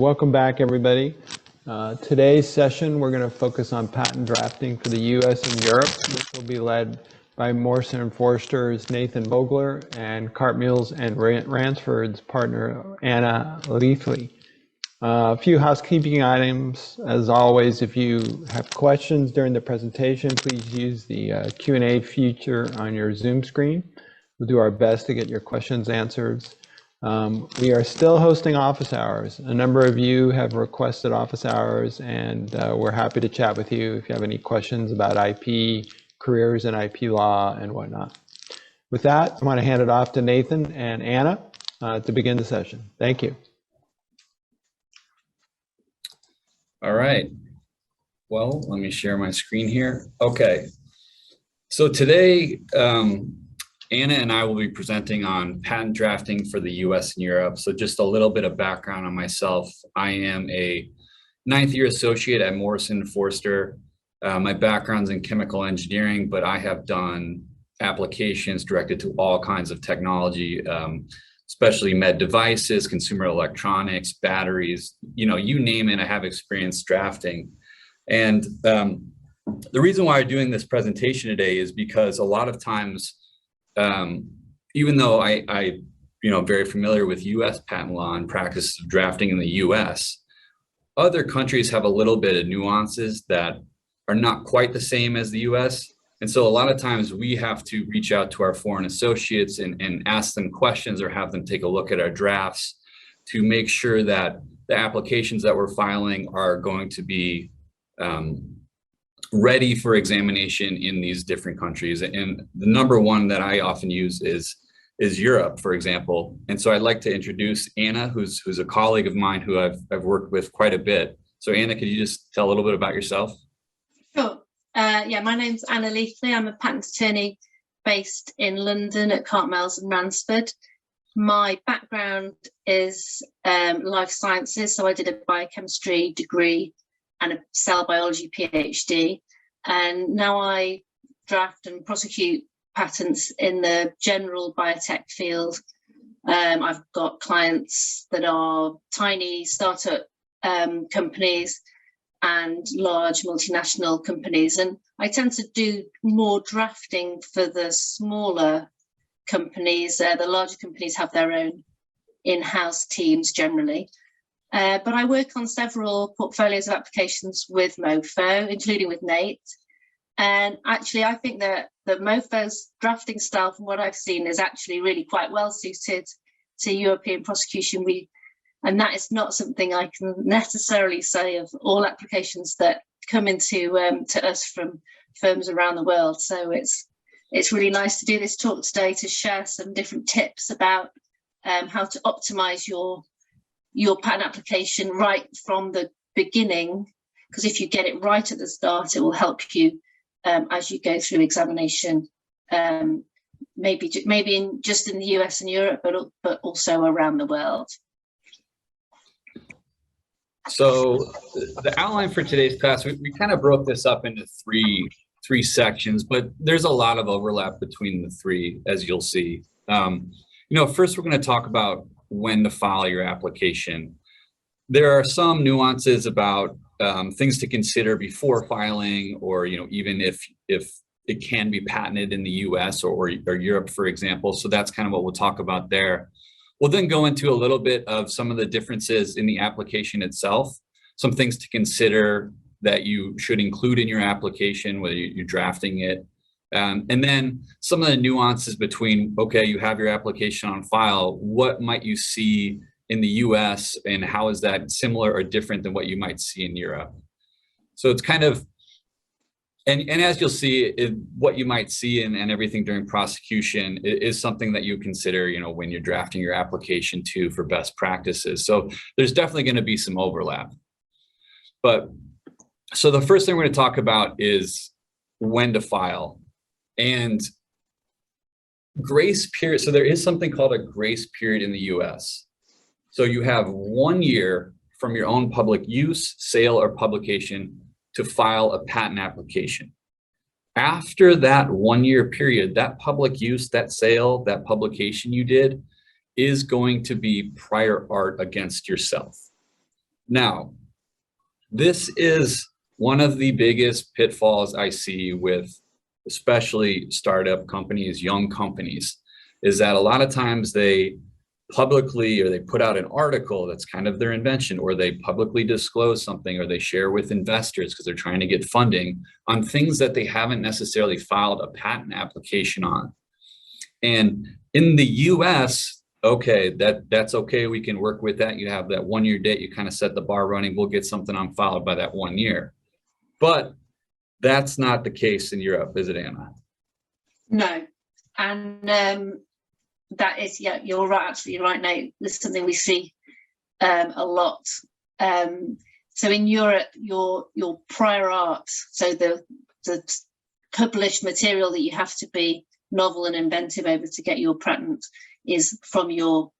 Welcome back, everybody. Today's session, we're going to focus on patent drafting for the US and Europe, which will be led by Morrison Foerster's Nathan Vogler and Cartmill's and Ransford's partner, Anna Leithley. A few housekeeping items. As always, if you have questions during the presentation, please use the Q&A feature on your Zoom screen. We'll do our best to get your questions answered. We are still hosting office hours. A number of you have requested office hours, and we're happy to chat with you if you have any questions about IP, careers in IP law, and whatnot. With that, I want to hand it off to Nathan and Anna to begin the session. Thank you. All right. Well, let me share my screen here. Okay. So today, Anna and I will be presenting on patent drafting for the US and Europe. So just a little bit of background on myself. I am a 9th year associate at Morrison Foerster. My background's in chemical engineering, but I have done applications directed to all kinds of technology, especially med devices, consumer electronics, batteries, you name it, I have experience drafting. And the reason why I'm doing this presentation today is because a lot of times, even though I'm very familiar with US patent law and practice of drafting in the US, other countries have a little bit of nuances that are not quite the same as the US. And so a lot of times we have to reach out to our foreign associates and ask them questions or have them take a look at our drafts to make sure that the applications that we're filing are going to be ready for examination in these different countries. And the number one that I often use is Europe, for example. And so I'd like to introduce Anna, who's a colleague of mine who I've worked with quite a bit. So Anna, could you just tell a little bit about yourself? Sure. Yeah, my name's Anna Leithley. I'm a patent attorney based in London at Cartmill's and Ransford. My background is life sciences, so I did a biochemistry degree and a cell biology PhD. And now I draft and prosecute patents in the general biotech field. I've got clients that are tiny startup companies and large multinational companies. And I tend to do more drafting for the smaller companies. The larger companies have their own in-house teams generally. But I work on several portfolios of applications with MoFo, including with Nate. And actually, I think that MoFo's drafting style, from what I've seen, is actually really quite well suited to European prosecution. And that is not something I can necessarily say of all applications that come into to us from firms around the world. So it's really nice to do this talk today to share some different tips about how to optimize your patent application right from the beginning, because if you get it right at the start, it will help you as you go through examination, maybe just in the US and Europe, but also around the world. So the outline for today's class, we kind of broke this up into three sections, but there's a lot of overlap between the three, as you'll see. First, we're going to talk about when to file your application. There are some nuances about things to consider before filing, or even if it can be patented in the US or Europe, for example. So that's kind of what we'll talk about there. We'll then go into a little bit of some of the differences in the application itself, some things to consider that you should include in your application, whether you're drafting it. And then some of the nuances between, okay, you have your application on file, what might you see in the US and how is that similar or different than what you might see in Europe? So it's kind of, and as you'll see, what you might see and everything during prosecution is something that you consider, when you're drafting your application too for best practices. So there's definitely going to be some overlap. But so the first thing we're going to talk about is when to file. And grace period. So there is something called a grace period in the US. So you have 1 year from your own public use, sale, or publication to file a patent application. After that 1 year period, that public use, that sale, that publication you did is going to be prior art against yourself. Now, this is one of the biggest pitfalls I see with especially startup companies, young companies, is that a lot of times they publicly, or they put out an article that's kind of their invention, or they publicly disclose something, or they share with investors because they're trying to get funding on things that they haven't necessarily filed a patent application on. And in the US, okay, that's okay, we can work with that. You have that 1 year date, you kind of set the bar running, we'll get something on file by that 1 year. But that's not the case in Europe, is it, Anna? No. And that is, yeah, you're right, absolutely right. Now, this is something we see a lot. So in Europe, your prior art, so the published material that you have to be novel and inventive over to get your patent, is from your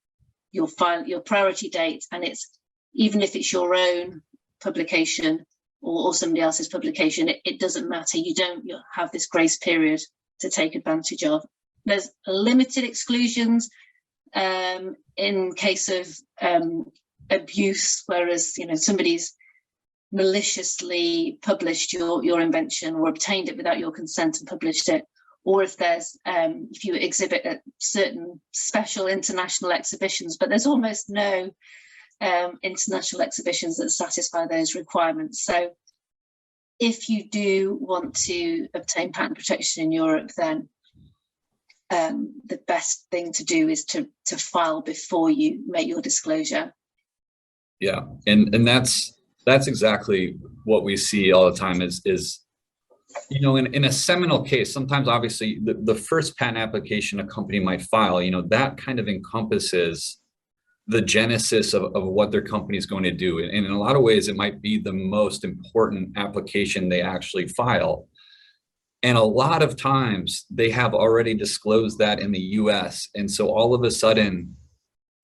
priority date, and it's, even if it's your own publication or somebody else's publication, it doesn't matter. You have this grace period to take advantage of. There's limited exclusions in case of abuse, whereas somebody's maliciously published your invention or obtained it without your consent and published it, or if you exhibit at certain special international exhibitions. But there's almost no international exhibitions that satisfy those requirements. So if you do want to obtain patent protection in Europe, then the best thing to do is to file before you make your disclosure. Yeah, and that's exactly what we see all the time is in a seminal case, sometimes obviously the first patent application a company might file, that kind of encompasses the genesis of what their company is going to do. And in a lot of ways, it might be the most important application they actually file. And a lot of times they have already disclosed that in the US. And so all of a sudden,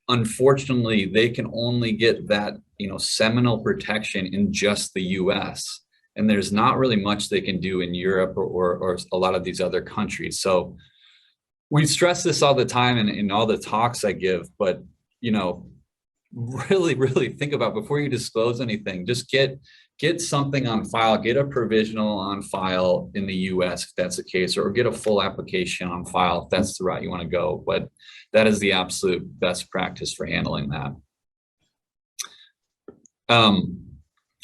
unfortunately, they can only get that, seminal protection in just the US. And there's not really much they can do in Europe or a lot of these other countries. So we stress this all the time in all the talks I give, but, really, really think about before you disclose anything, just get something on file, get a provisional on file in the US if that's the case, or get a full application on file if that's the route you want to go. But that is the absolute best practice for handling that.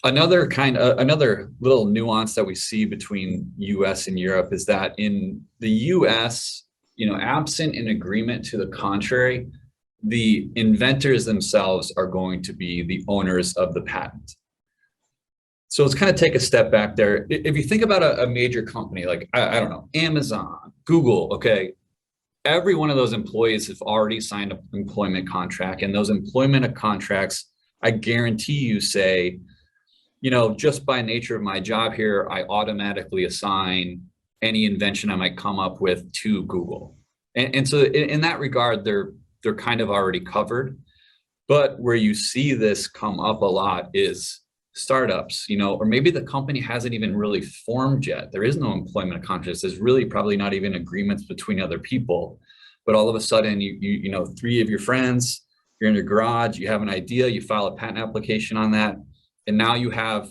Another little nuance that we see between US and Europe is that in the US, absent an agreement to the contrary, the inventors themselves are going to be the owners of the patent. So let's kind of take a step back there. If you think about a major company, like, I don't know, Amazon, Google, okay, every one of those employees have already signed an employment contract, and those employment contracts, I guarantee you say, just by nature of my job here, I automatically assign any invention I might come up with to Google. And so in that regard, they're kind of already covered. But where you see this come up a lot is startups, or maybe the company hasn't even really formed yet. There is no employment contract. There's really probably not even agreements between other people. But all of a sudden, you three of your friends, you're in your garage, you have an idea, you file a patent application on that. And now you have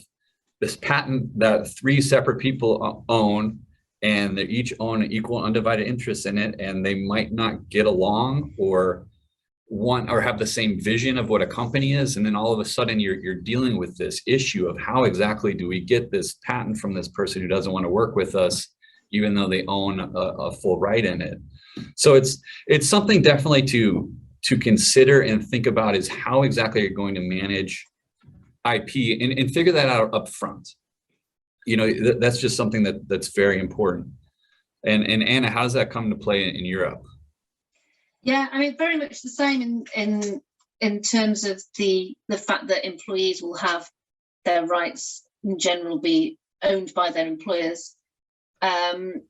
this patent that three separate people own, and they each own an equal undivided interest in it, and they might not get along or have the same vision of what a company is. And then all of a sudden you're dealing with this issue of how exactly do we get this patent from this person who doesn't want to work with us, even though they own a full right in it. So it's something definitely to consider and think about, is how exactly you're going to manage IP and figure that out up front. That's just something that's very important. And Anna, how does that come to play in Europe? Yeah, I mean, very much the same in terms of the fact that employees will have their rights in general be owned by their employers. Unlike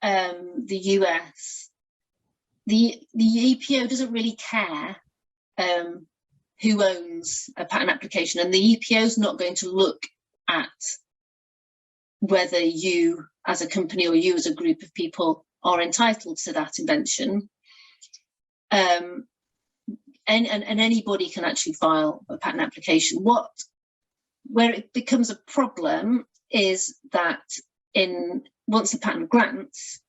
the US, the EPO doesn't really care who owns a patent application, and the EPO is not going to look at whether you as a company or you as a group of people are entitled to that invention. and anybody can actually file a patent application. Where it becomes a problem is that once the patent grants,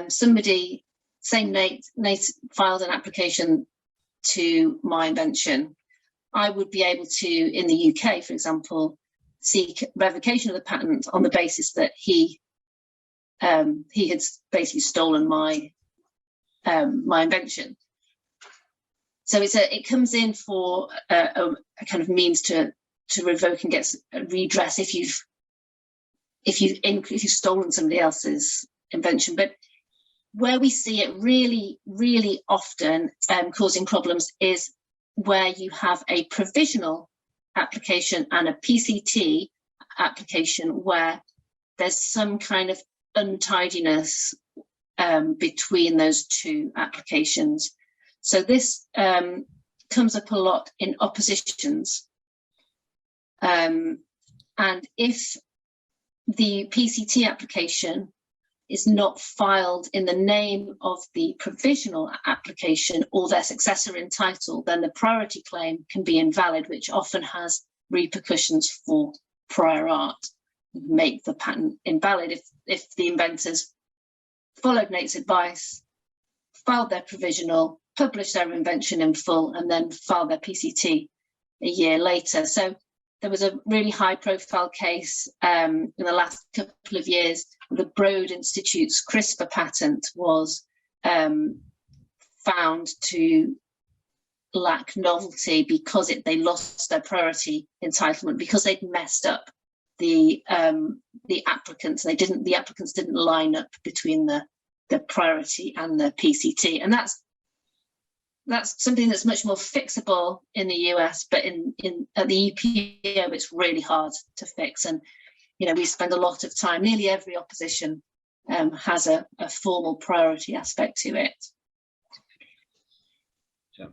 somebody, say Nate filed an application to my invention, I would be able to, in the UK, for example, seek revocation of the patent on the basis that he had basically stolen my invention. So it comes in for a kind of means to revoke and get redress if you've stolen somebody else's invention. But where we see it really, really often causing problems is where you have a provisional application and a PCT application where there's some kind of untidiness between those two applications. So this comes up a lot in oppositions. And if the PCT application is not filed in the name of the provisional application or their successor in title, then the priority claim can be invalid, which often has repercussions for prior art, make the patent invalid if the inventors followed Nate's advice, filed their provisional, published their invention in full, and then filed their PCT a year later. So there was a really high profile case in the last couple of years. The Broad Institute's CRISPR patent was found to lack novelty because they lost their priority entitlement because they'd messed up the applicants. The applicants didn't line up between the priority and the PCT, and that's something that's much more fixable in the US, but at the EPO it's really hard to fix. And we spend a lot of time. Nearly every opposition has a formal priority aspect to it. Yeah.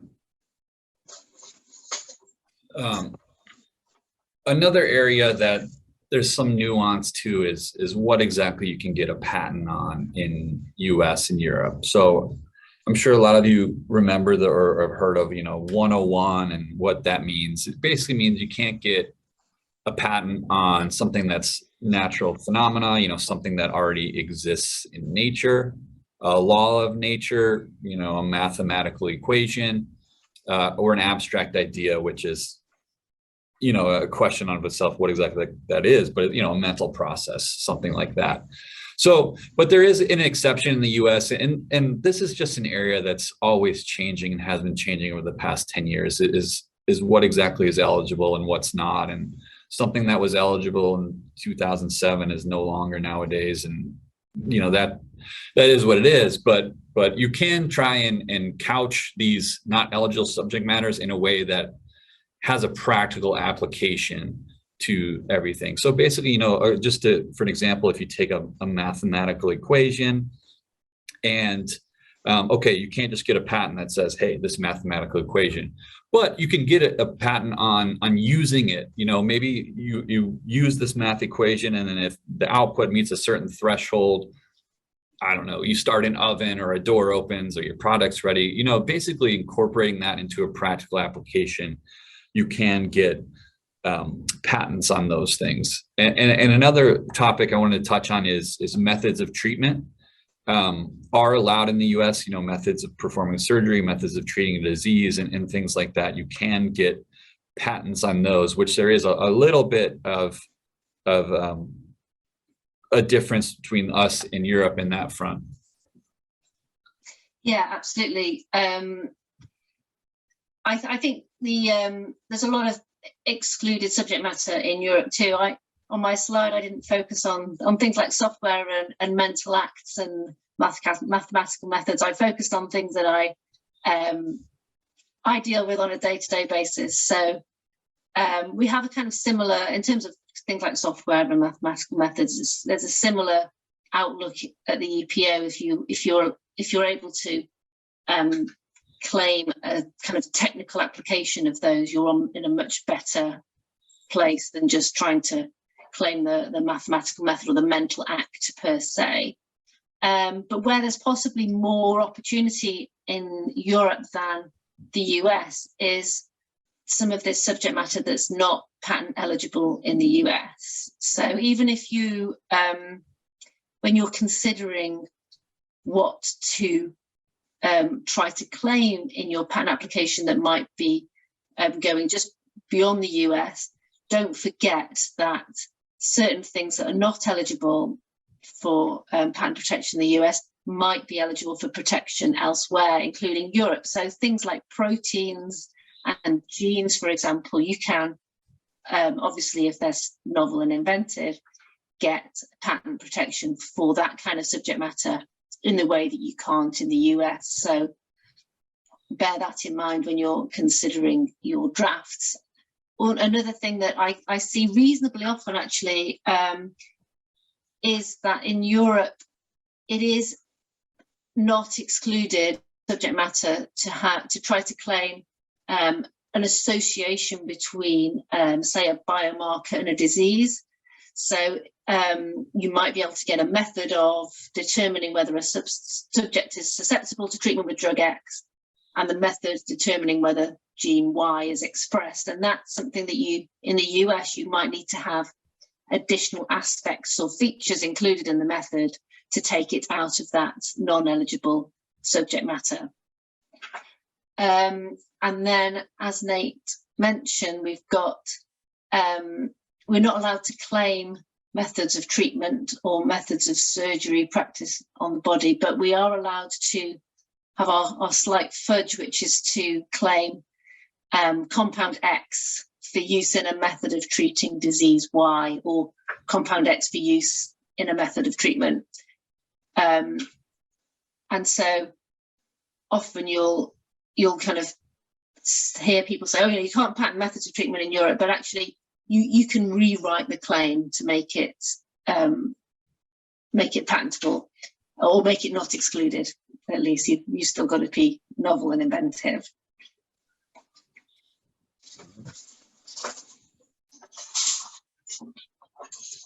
Another area that there's some nuance to is what exactly you can get a patent on in US and Europe. So I'm sure a lot of you remember or have heard of 101 and what that means. It basically means you can't get a patent on something that's natural phenomena, something that already exists in nature, a law of nature, a mathematical equation, or an abstract idea, which is a question on itself, what exactly that is, but a mental process, something like that. So, but there is an exception in the US, and this is just an area that's always changing and has been changing over the past 10 years, is what exactly is eligible and what's not. And something that was eligible in 2007 is no longer nowadays. And, that is what it is, but you can try and couch these not eligible subject matters in a way that has a practical application to everything. So basically, or just for an example, if you take a mathematical equation and, okay, you can't just get a patent that says, hey, this mathematical equation, but you can get a patent on using it. Maybe you use this math equation, and then if the output meets a certain threshold, I don't know, you start an oven or a door opens or your product's ready, basically incorporating that into a practical application, you can get patents on those things. And another topic I wanted to touch on is methods of treatment are allowed in the US, methods of performing surgery, methods of treating a disease, and things like that. You can get patents on those, which there is a little bit of a difference between us and Europe in that front. Yeah, absolutely. I think there's a lot of excluded subject matter in Europe too. On my slide, I didn't focus on things like software and mental acts and mathematical methods. I focused on things that I deal with on a day-to-day basis. So we have a kind of similar, in terms of things like software and mathematical methods, there's a similar outlook at the EPO if you're able to claim a kind of technical application of those, you're in a much better place than just trying to claim the mathematical method or the mental act per se. But where there's possibly more opportunity in Europe than the US is some of this subject matter that's not patent eligible in the US. So even if you, when you're considering what to try to claim in your patent application that might be going just beyond the US, don't forget that certain things that are not eligible for patent protection in the US might be eligible for protection elsewhere, including Europe. So things like proteins and genes, for example, you can, obviously, if they're novel and inventive, get patent protection for that kind of subject matter in the way that you can't in the US. So bear that in mind when you're considering your drafts. Or another thing that I see reasonably often, actually, is that in Europe, it is not excluded subject matter to try to claim an association between, say, a biomarker and a disease. So you might be able to get a method of determining whether a subject is susceptible to treatment with drug X, and the method determining whether gene Y is expressed. And that's something that in the US, you might need to have additional aspects or features included in the method to take it out of that non-eligible subject matter. And then, as Nate mentioned, we've got, we're not allowed to claim methods of treatment or methods of surgery practice on the body, but we are allowed to have our slight fudge, which is to claim compound X for use in a method of treating disease Y, or compound X for use in a method of treatment. And so often you'll kind of hear people say, oh, you can't patent methods of treatment in Europe, but actually you can rewrite the claim to make it patentable, or make it not excluded. At least you still got to be novel and inventive.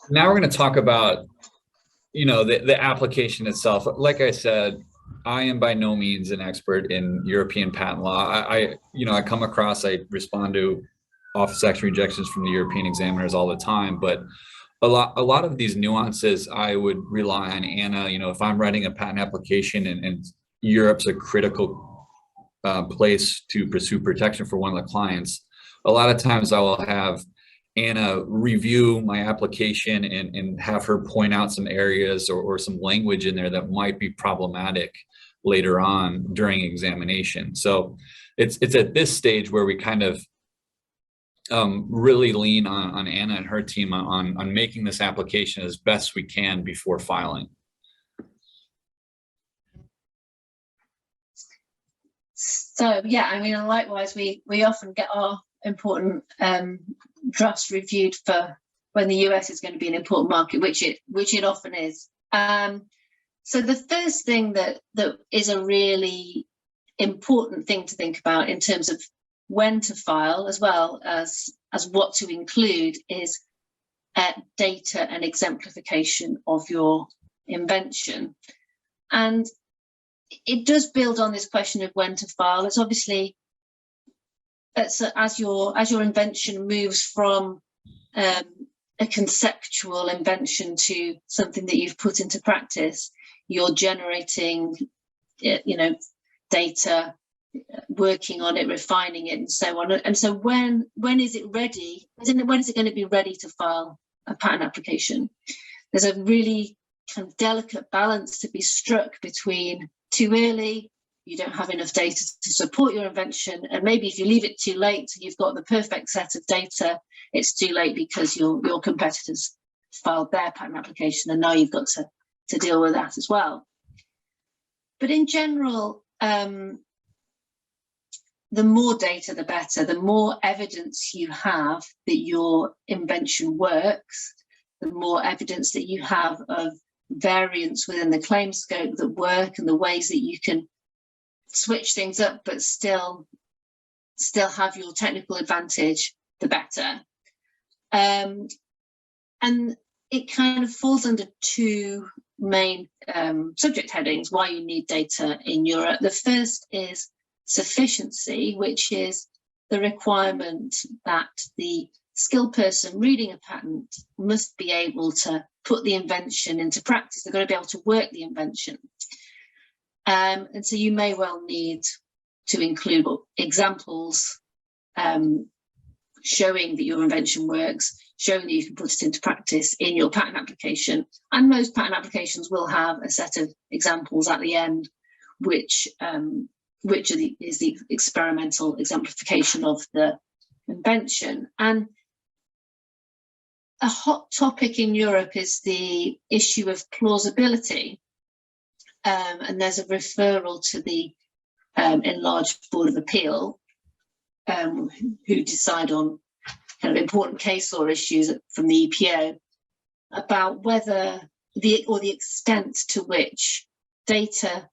Now we're going to talk about, the application itself. Like I said, I am by no means an expert in European patent law. I respond to office action rejections from the European examiners all the time, but a lot of these nuances, I would rely on Anna. If I'm writing a patent application and Europe's a critical place to pursue protection for one of the clients, a lot of times I will have Anna review my application and have her point out some areas or some language in there that might be problematic later on during examination. So it's at this stage where we kind of really lean on Anna and her team on making this application as best we can before filing. So yeah, I mean, and likewise, we often get our important drafts reviewed for when the US is going to be an important market, which it often is. So the first thing that is a really important thing to think about in terms of when to file, as well as what to include, is data and exemplification of your invention. And it does build on this question of when to file. It's obviously, as your invention moves from a conceptual invention to something that you've put into practice, you're generating, data, working on it, refining it, and so on. And so when is it ready? When is it going to be ready to file a patent application? There's a really kind of delicate balance to be struck between too early, you don't have enough data to support your invention, and maybe if you leave it too late, you've got the perfect set of data, it's too late because your competitors filed their patent application, and now you've got to deal with that as well. But in general, the more data, the better. The more evidence you have that your invention works, the more evidence that you have of variants within the claim scope that work, and the ways that you can switch things up but still have your technical advantage, the better. And it kind of falls under two main subject headings why you need data in Europe. The first is sufficiency, which is the requirement that the skilled person reading a patent must be able to put the invention into practice. They've got to be able to work the invention. And so you may well need to include examples showing that your invention works, showing that you can put it into practice in your patent application. And most patent applications will have a set of examples at the end, which is the experimental exemplification of the invention. And a hot topic in Europe is the issue of plausibility. And there's a referral to the enlarged Board of Appeal, who decide on kind of important case law issues from the EPO about whether the extent to which data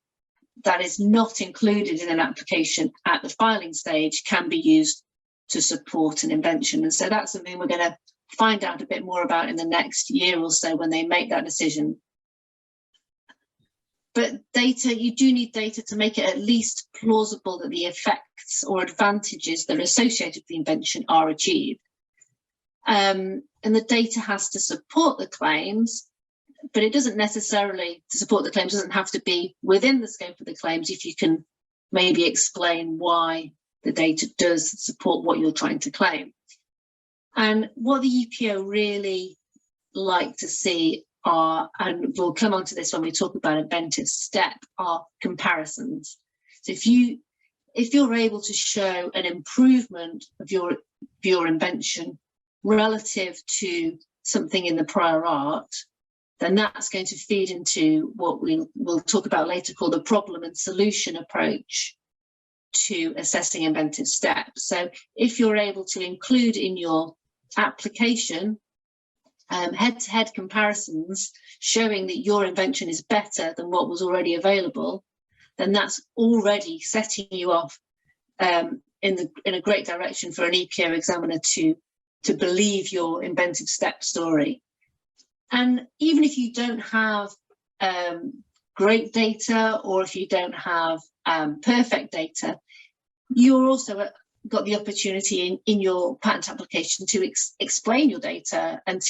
that is not included in an application at the filing stage can be used to support an invention. And so that's something we're going to find out a bit more about in the next year or so when they make that decision. But data, you do need data to make it at least plausible that the effects or advantages that are associated with the invention are achieved. And the data has to support the claims, but it doesn't necessarily, to support the claims, doesn't have to be within the scope of the claims if you can maybe explain why the data does support what you're trying to claim. And what the EPO really like to see are, and we'll come on to this when we talk about inventive step, are comparisons. So if you're able to show an improvement of your invention relative to something in the prior art, then that's going to feed into what we'll talk about later called the problem and solution approach to assessing inventive steps. So if you're able to include in your application head-to-head comparisons showing that your invention is better than what was already available, then that's already setting you off in a great direction for an EPO examiner to believe your inventive step story. And even if you don't have great data, or if you don't have perfect data, you're also got the opportunity in your patent application to explain your data and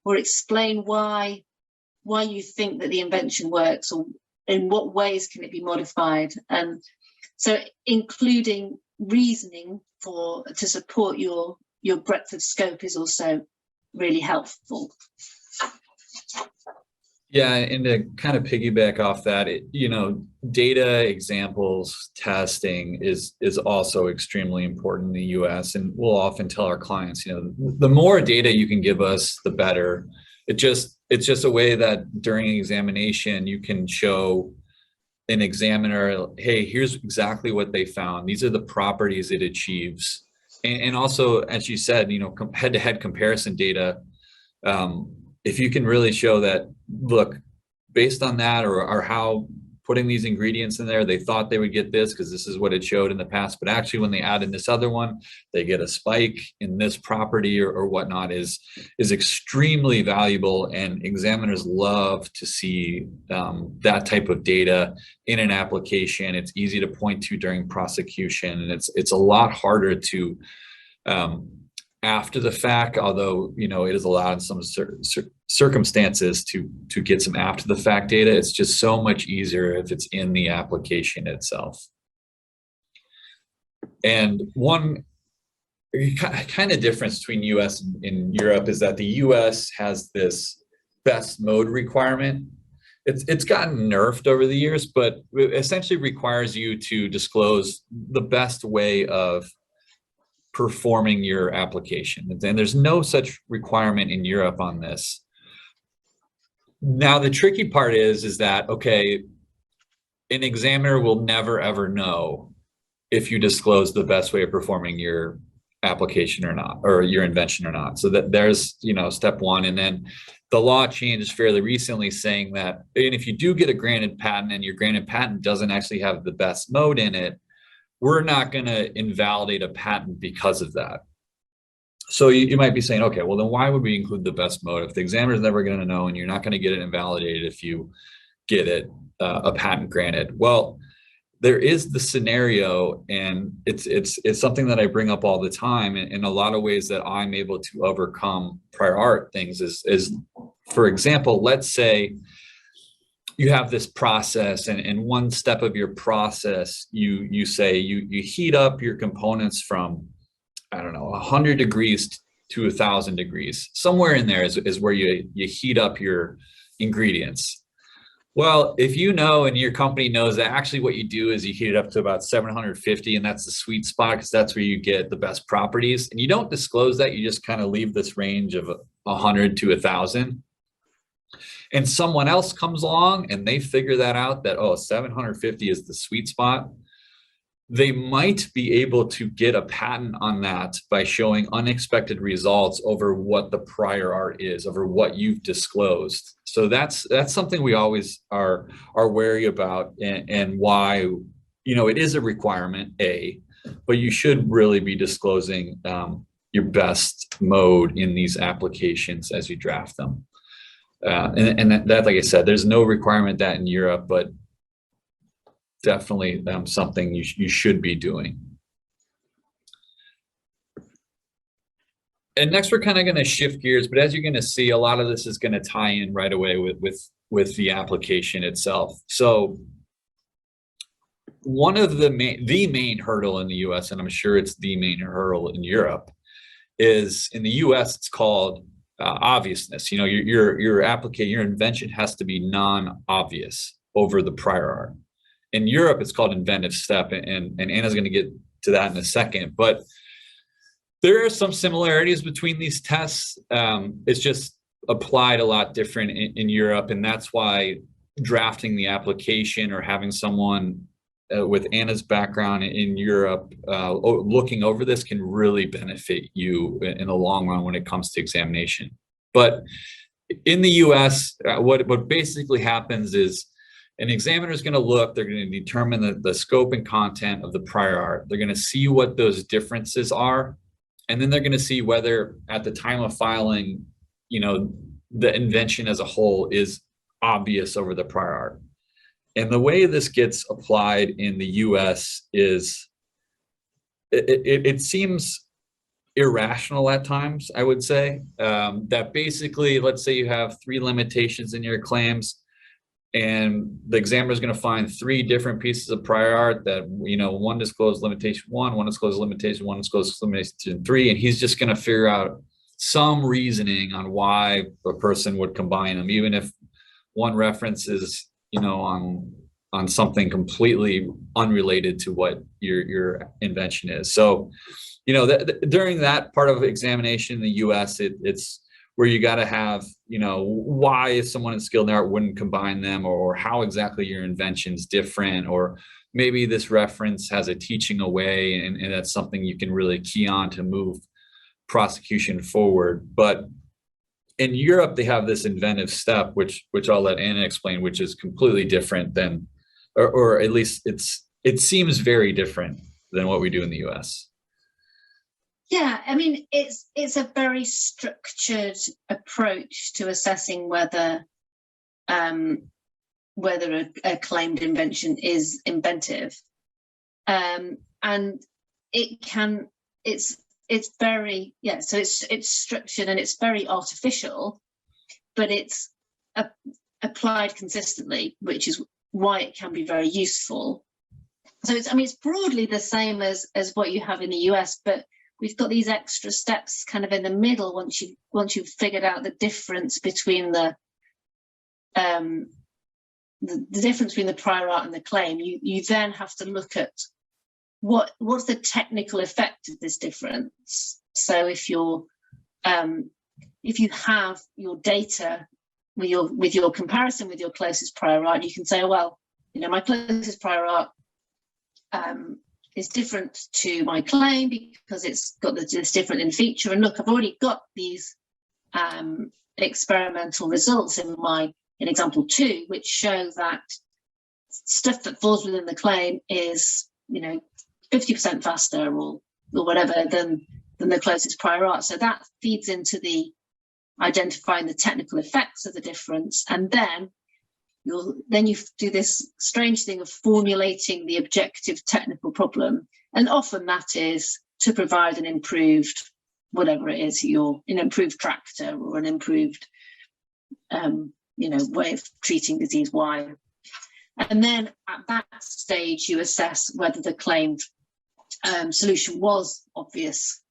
or explain why you think that the invention works, or in what ways can it be modified. And so including reasoning to support your breadth of scope is also really helpful. Yeah, and to kind of piggyback off that, data, examples, testing is also extremely important in the US. And we'll often tell our clients, the more data you can give us, the better. It's just a way that during examination, you can show an examiner, hey, here's exactly what they found. These are the properties it achieves. And also, as you said, head-to-head comparison data, if you can really show that, look, based on that or how putting these ingredients in there, they thought they would get this because this is what it showed in the past, but actually when they add in this other one, they get a spike in this property or whatnot is extremely valuable. And examiners love to see that type of data in an application. It's easy to point to during prosecution, and it's a lot harder to after the fact, although it is allowed in some circumstances to get some after the fact data. It's just so much easier if it's in the application itself. And one kind of difference between US and Europe is that the US has this best mode requirement. It's gotten nerfed over the years, but it essentially requires you to disclose the best way of performing your application. And there's no such requirement in Europe on this. Now, the tricky part is that, okay, an examiner will never, ever know if you disclose the best way of performing your application or not, or your invention or not. So that there's, step one. And then the law changed fairly recently saying that, and if you do get a granted patent and your granted patent doesn't actually have the best mode in it, we're not going to invalidate a patent because of that. So you might be saying, okay, well then why would we include the best mode if the examiner is never going to know and you're not going to get it invalidated if you get it a patent granted? Well, there is the scenario, and it's something that I bring up all the time. In a lot of ways that I'm able to overcome prior art things is for example, let's say you have this process, and one step of your process, you say you heat up your components from, I don't know, 100 degrees to 1,000 degrees. Somewhere in there is where you heat up your ingredients. Well, if you know and your company knows that actually what you do is you heat it up to about 750, and that's the sweet spot because that's where you get the best properties, and you don't disclose that, you just kind of leave this range of 100 to 1,000. And someone else comes along and they figure that out, that, oh, 750 is the sweet spot. They might be able to get a patent on that by showing unexpected results over what the prior art is, over what you've disclosed. So that's something we always are wary about, and why, you know, it is a requirement, but you should really be disclosing your best mode in these applications as you draft them. And that, like I said, there's no requirement that in Europe, but definitely something you should be doing. And next, we're kind of going to shift gears, but as you're going to see, a lot of this is going to tie in right away with the application itself. So one of the main hurdle in the US, and I'm sure it's the main hurdle in Europe, is in the US it's called obviousness. You know, your invention has to be non-obvious over the prior art. In Europe, it's called inventive step, and Anna's going to get to that in a second. But there are some similarities between these tests. It's just applied a lot different in Europe, and that's why drafting the application or having someone with Anna's background in Europe looking over this can really benefit you in the long run when it comes to examination. But in the US, what basically happens is an examiner is going to look, they're going to determine the scope and content of the prior art. They're going to see what those differences are, and then they're going to see whether at the time of filing, you know, the invention as a whole is obvious over the prior art. And the way this gets applied in the US is it seems irrational at times, I would say, that basically, let's say you have 3 limitations in your claims, and the examiner is going to find 3 different pieces of prior art that, you know, one disclosed limitation 1, one disclosed limitation 1, disclosed limitation 3, and he's just going to figure out some reasoning on why a person would combine them, even if one reference is, you know, on something completely unrelated to what your invention is. So, you know, during that part of examination in the US, it's where you got to have, you know, why if someone in skilled in art wouldn't combine them, or how exactly your invention's different, or maybe this reference has a teaching away, and that's something you can really key on to move prosecution forward. But in Europe, they have this inventive step, which I'll let Anna explain, which is completely different than, or at least it seems very different than what we do in the US. Yeah, I mean, it's a very structured approach to assessing whether a claimed invention is inventive, and it's very, yeah, so it's structured and it's very artificial, but it's applied consistently, which is why it can be very useful. So it's broadly the same as what you have in the US, but we've got these extra steps kind of in the middle once you've figured out the difference between the difference between the prior art and the claim. You then have to look at what's the technical effect of this difference. So if you have your data with your comparison with your closest prior art, you can say, oh, well, you know, my closest prior art is different to my claim because it's got this different in feature. And look, I've already got these experimental results in example 2, which show that stuff that falls within the claim is, you know, 50% faster or whatever than than the closest prior art. So that feeds into the identifying the technical effects of the difference, and then you do this strange thing of formulating the objective technical problem, and often that is to provide an improved, whatever it is, an improved tractor or an improved way of treating disease Y. And then at that stage you assess whether the claimed solution was obvious,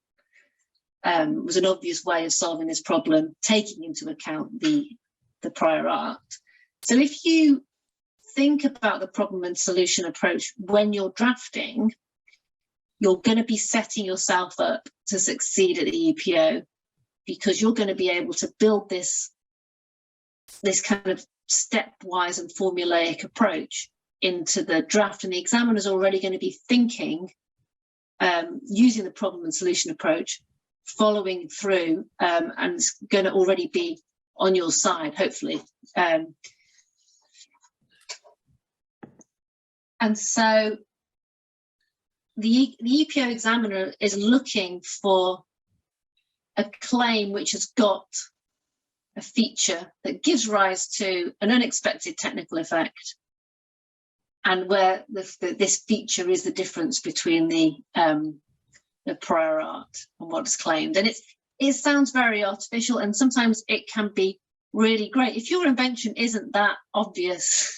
was an obvious way of solving this problem, taking into account the prior art. So if you think about the problem and solution approach when you're drafting, you're going to be setting yourself up to succeed at the EPO, because you're going to be able to build this kind of stepwise and formulaic approach into the draft, and the examiner is already going to be thinking, using the problem and solution approach, following through, and it's going to already be on your side, hopefully. And so the EPO examiner is looking for a claim which has got a feature that gives rise to an unexpected technical effect, and where this feature is the difference between the prior art and what is claimed. And it sounds very artificial, and sometimes it can be really great. If your invention isn't that obvious,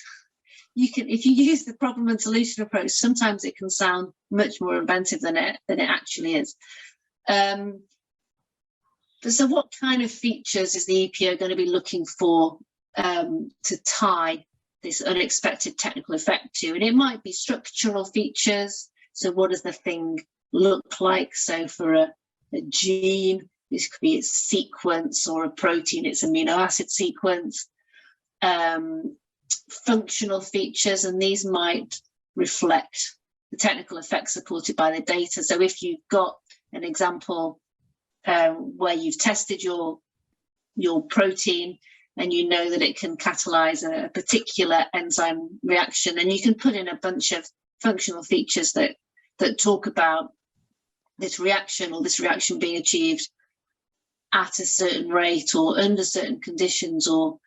if you use the problem and solution approach, sometimes it can sound much more inventive than it actually is. So what kind of features is the EPO going to be looking for to tie this unexpected technical effect to? And it might be structural features. So what does the thing look like? So for a gene, this could be its sequence, or a protein, its amino acid sequence. Functional features, and these might reflect the technical effects supported by the data. So if you've got an example where you've tested your protein and you know that it can catalyze a particular enzyme reaction, and you can put in a bunch of functional features that talk about this reaction, or this reaction being achieved at a certain rate or under certain conditions, or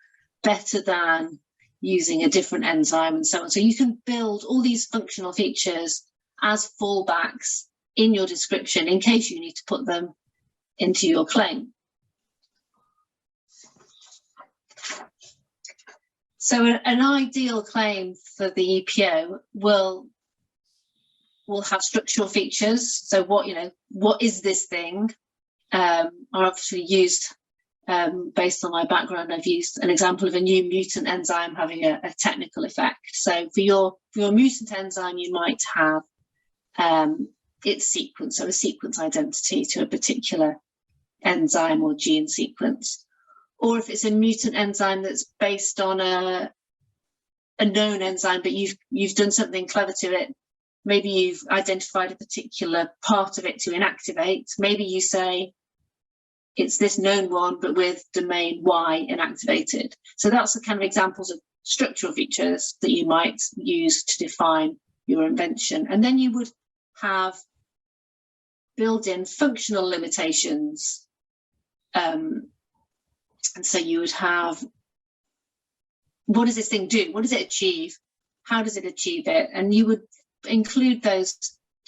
better than using a different enzyme, and so on. So you can build all these functional features as fallbacks in your description in case you need to put them into your claim. So an ideal claim for the EPO will have structural features. So what is this thing? I obviously used, based on my background, I've used an example of a new mutant enzyme having a technical effect. So for your mutant enzyme, you might have its sequence, so a sequence identity to a particular enzyme or gene sequence. Or if it's a mutant enzyme that's based on a known enzyme, but you've done something clever to it, maybe you've identified a particular part of it to inactivate. Maybe you say it's this known one, but with domain Y inactivated. So that's the kind of examples of structural features that you might use to define your invention. And then you would have built-in functional limitations. And so you would have, what does this thing do? What does it achieve? How does it achieve it? And you would include those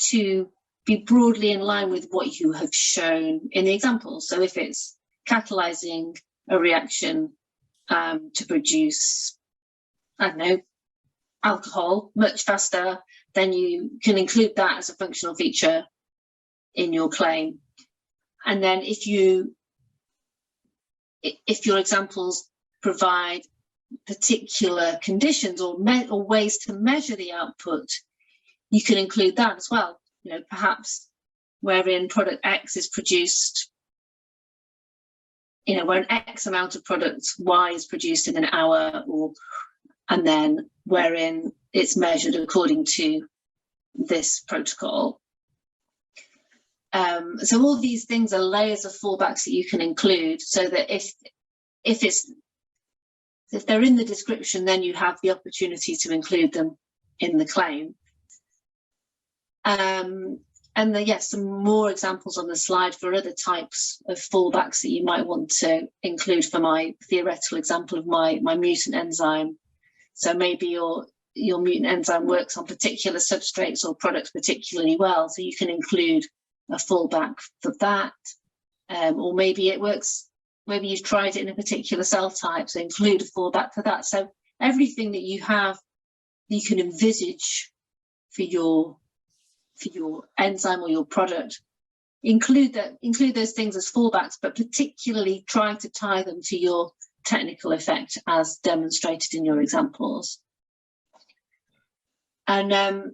to be broadly in line with what you have shown in the example. So if it's catalyzing a reaction to produce, I don't know, alcohol much faster, then you can include that as a functional feature in your claim. And then if your examples provide particular conditions or ways to measure the output, you can include that as well. Perhaps wherein product X is produced, where an X amount of product Y is produced in an hour, and then wherein it's measured according to this protocol. So all these things are layers of fallbacks that you can include, so that if they're in the description, then you have the opportunity to include them in the claim. yes, some more examples on the slide for other types of fallbacks that you might want to include for my theoretical example of my mutant enzyme. So maybe your mutant enzyme works on particular substrates or products particularly well, so you can include a fallback for that. Or maybe it works, maybe you've tried it in a particular cell type, so include a fallback for that. So everything that you have, you can envisage for your enzyme or your product, include those things as fallbacks, but particularly try to tie them to your technical effect as demonstrated in your examples. And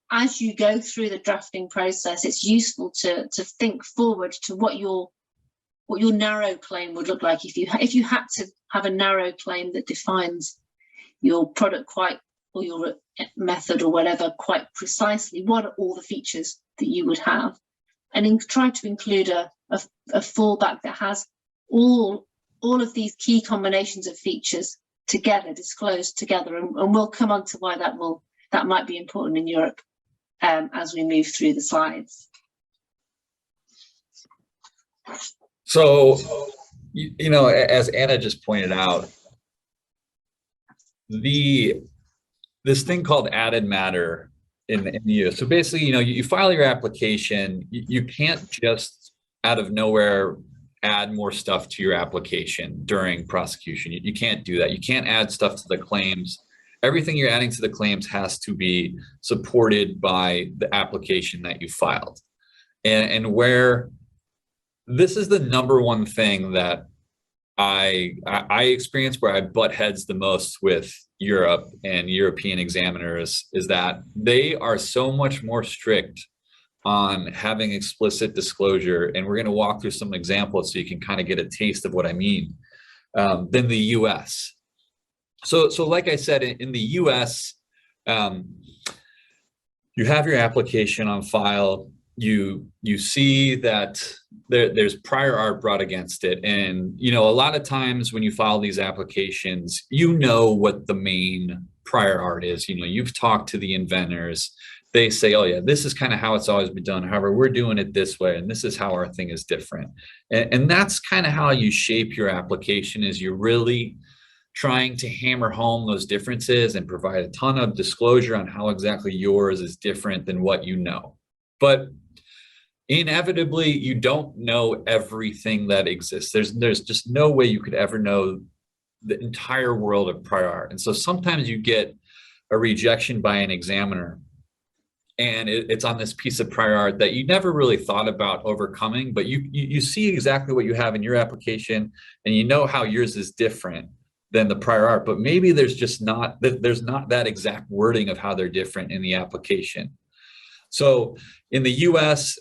as you go through the drafting process, it's useful to think forward to what your narrow claim would look like if you had to have a narrow claim that defines your product or your method or whatever quite precisely. What are all the features that you would have, and try to include a fallback that has all of these key combinations of features together, disclosed together, and we'll come on to why that might be important in Europe as we move through the slides. So, you know, as Anna just pointed out, this thing called added matter in the US. So basically, you know, you file your application, you can't just out of nowhere add more stuff to your application during prosecution. You can't do that. You can't add stuff to the claims. Everything you're adding to the claims has to be supported by the application that you filed. And where this is the number one thing that I experience where I butt heads the most with Europe and European examiners is that they are so much more strict on having explicit disclosure, and we're going to walk through some examples so you can kind of get a taste of what I mean, than the US. So like I said, in the US, you have your application on file. You see that there's prior art brought against it, and you know, a lot of times when you file these applications, you know what the main prior art is. You know, you've talked to the inventors. They say, oh yeah, this is kind of how it's always been done. However, we're doing it this way, and this is how our thing is different. And that's kind of how you shape your application, is you're really trying to hammer home those differences and provide a ton of disclosure on how exactly yours is different than what you know. But inevitably, you don't know everything that exists. There's just no way you could ever know the entire world of prior art. And so sometimes you get a rejection by an examiner, and it's on this piece of prior art that you never really thought about overcoming, but you see exactly what you have in your application, and you know how yours is different than the prior art, but maybe there's not that exact wording of how they're different in the application. So in the US,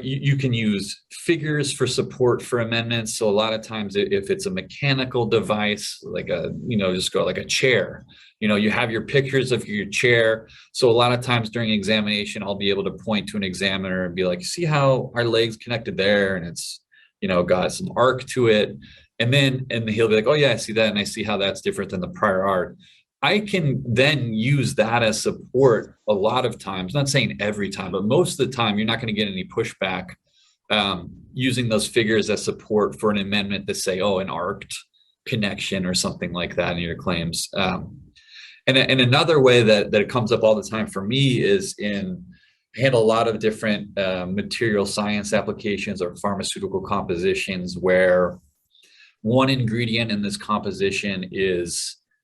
you can use figures for support for amendments. So a lot of times if it's a mechanical device, like a chair, you know, you have your pictures of your chair. So a lot of times during examination, I'll be able to point to an examiner and be like, see how our legs connected there? And it's, you know, got some arc to it. And he'll be like, oh yeah, I see that. And I see how that's different than the prior art. I can then use that as support a lot of times, not saying every time, but most of the time, you're not going to get any pushback using those figures as support for an amendment to say, oh, an arced connection or something like that in your claims. And another way that it comes up all the time for me is I handle a lot of different material science applications or pharmaceutical compositions where one ingredient in this composition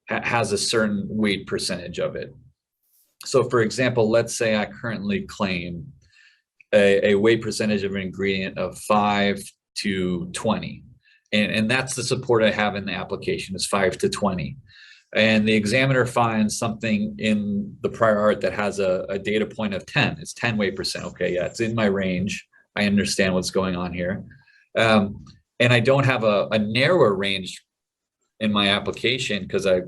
has a certain weight percentage of it. So for example, let's say I currently claim a weight percentage of an ingredient of 5 to 20. And that's the support I have in the application, is 5 to 20. And the examiner finds something in the prior art that has a data point of 10. It's 10 weight percent. Okay, yeah, it's in my range. I understand what's going on here. And I don't have a narrower range in my application because I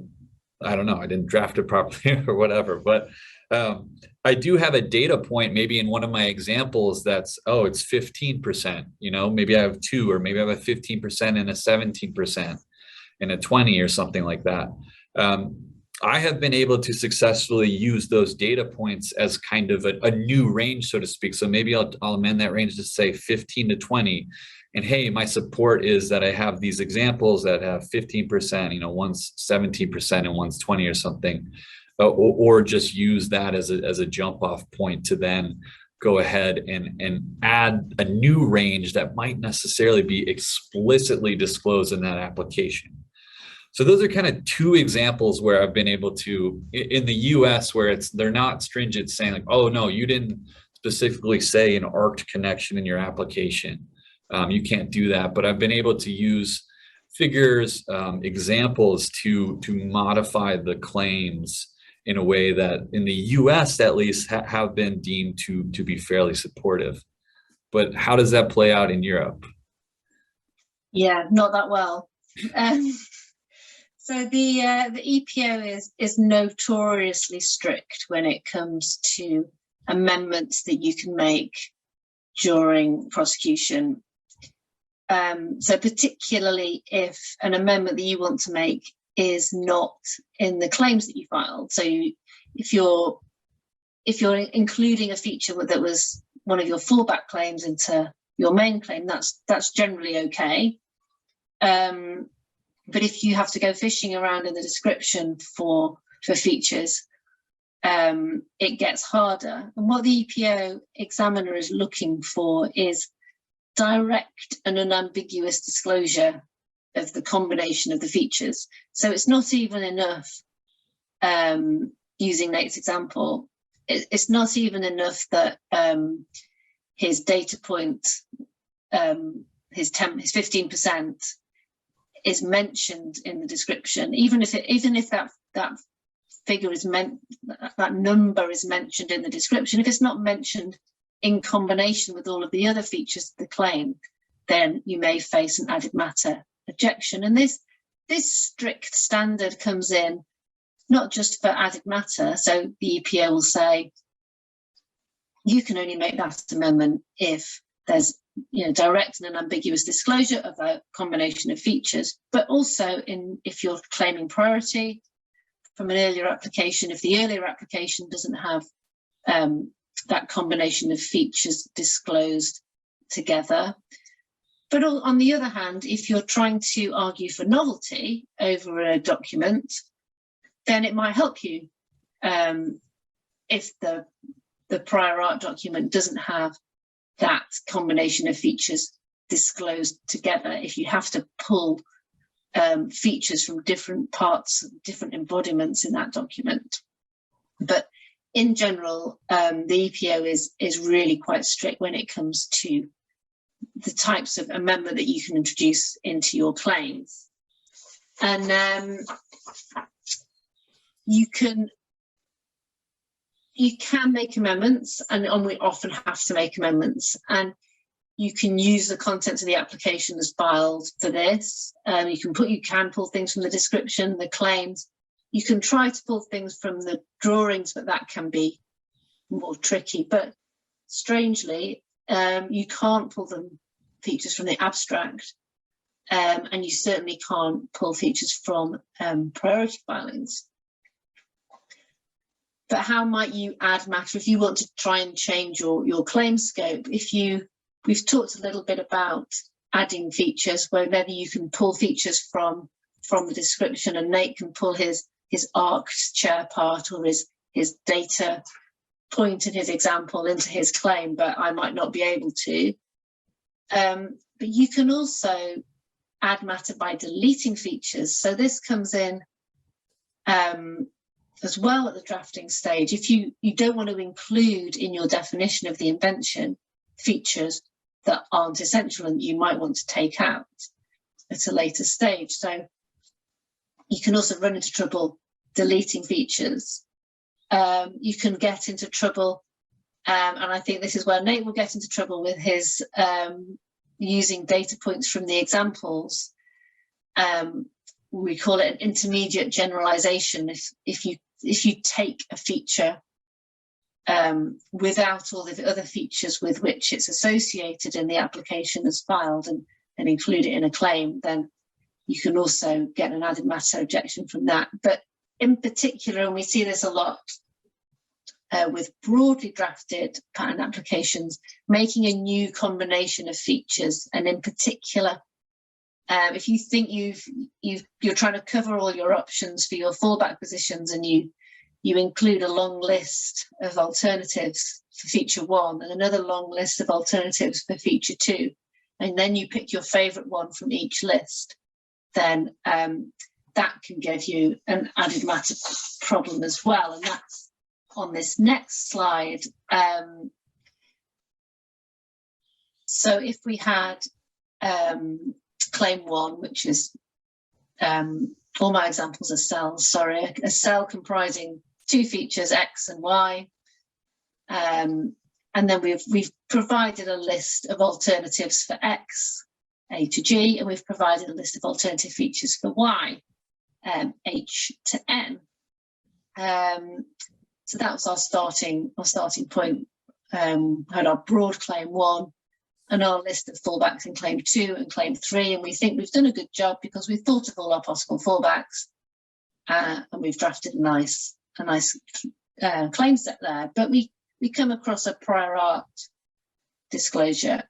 don't know, I didn't draft it properly or whatever, but I do have a data point maybe in one of my examples that's, oh, it's 15%, you know, maybe I have 2, or maybe I have a 15% and a 17% and a 20 or something like that. I have been able to successfully use those data points as kind of a new range, so to speak. So maybe I'll amend that range to say 15 to 20. And hey, my support is that I have these examples that have 15%, one's 17% and one's 20 or something, or just use that as a jump off point to then go ahead and add a new range that might necessarily be explicitly disclosed in that application. So those are kind of two examples where I've been able to, in the US, where they're not stringent, saying like, oh no, you didn't specifically say an ARCed connection in your application. You can't do that. But I've been able to use figures, examples to modify the claims in a way that in the US at least have been deemed to be fairly supportive. But how does that play out in Europe? Yeah, not that well. So the EPO is notoriously strict when it comes to amendments that you can make during prosecution. So particularly if an amendment that you want to make is not in the claims that you filed. So if you're including a feature that was one of your fallback claims into your main claim, that's generally okay. But if you have to go fishing around in the description for features, it gets harder. And what the EPO examiner is looking for is direct and unambiguous disclosure of the combination of the features. So it's not even enough, using Nate's example, it's not even enough that his data point, his 15%, is mentioned in the description, even if that figure is that number is mentioned in the description. If it's not mentioned in combination with all of the other features of the claim, then you may face an added matter objection. And this strict standard comes in not just for added matter. So the EPO will say you can only make that amendment if there's direct and unambiguous disclosure of a combination of features, but also if you're claiming priority from an earlier application, if the earlier application doesn't have that combination of features disclosed together. But on the other hand, if you're trying to argue for novelty over a document, then it might help you if the prior art document doesn't have that combination of features disclosed together. If you have to pull features from different parts, different embodiments in that document. But in general, the EPO is really quite strict when it comes to the types of amendment that you can introduce into your claims. And you can make amendments, and we often have to make amendments, and you can use the contents of the application as filed for this. You can pull things from the description, the claims. You can try to pull things from the drawings, but that can be more tricky. But strangely, you can't pull them features from the abstract, and you certainly can't pull features from priority filings. But how might you add matter if you want to try and change your claim scope? We've talked a little bit about adding features, where maybe you can pull features from the description, and Nate can pull his ARCed chair part or his data point in his example into his claim, but I might not be able to. But you can also add matter by deleting features. So this comes in as well at the drafting stage. If you don't want to include in your definition of the invention features that aren't essential and you might want to take out at a later stage. So you can also run into trouble deleting features. You can get into trouble, and I think this is where Nate will get into trouble with his using data points from the examples. We call it an intermediate generalization. If you take a feature without all the other features with which it's associated in the application as filed and include it in a claim, then you can also get an added matter objection from that. But in particular, and we see this a lot with broadly drafted patent applications, making a new combination of features, and in particular, if you think you're trying to cover all your options for your fallback positions, and you include a long list of alternatives for feature 1 and another long list of alternatives for feature 2, and then you pick your favorite one from each list, then that can give you an added matter problem as well. And that's on this next slide. So if we had claim 1, which is all my examples are cells, sorry, a cell comprising 2 features, X and Y, and then we've provided a list of alternatives for X, A to G, and we've provided a list of alternative features for Y, H to N. So that was our starting point. Had our broad claim 1 and our list of fallbacks in claim 2 and claim 3, and we think we've done a good job because we've thought of all our possible fallbacks, and we've drafted a nice claim set there. But we come across a prior art disclosure,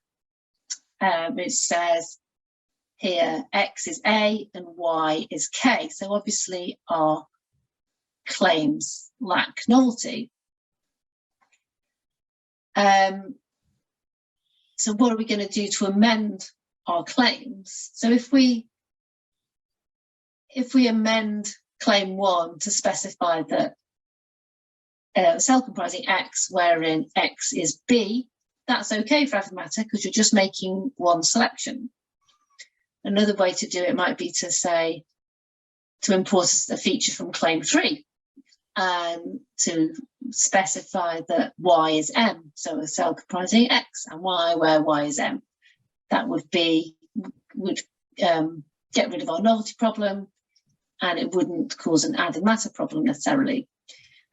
which says here X is A and Y is K. So obviously our claims lack novelty. So what are we going to do to amend our claims? So if we amend claim 1 to specify that a cell comprising X wherein X is B, that's okay for added matter because you're just making one selection. Another way to do it might be to say, to import a feature from claim 3 and to specify that Y is M. So a cell comprising X and Y where Y is M. That would get rid of our novelty problem, and it wouldn't cause an added matter problem necessarily.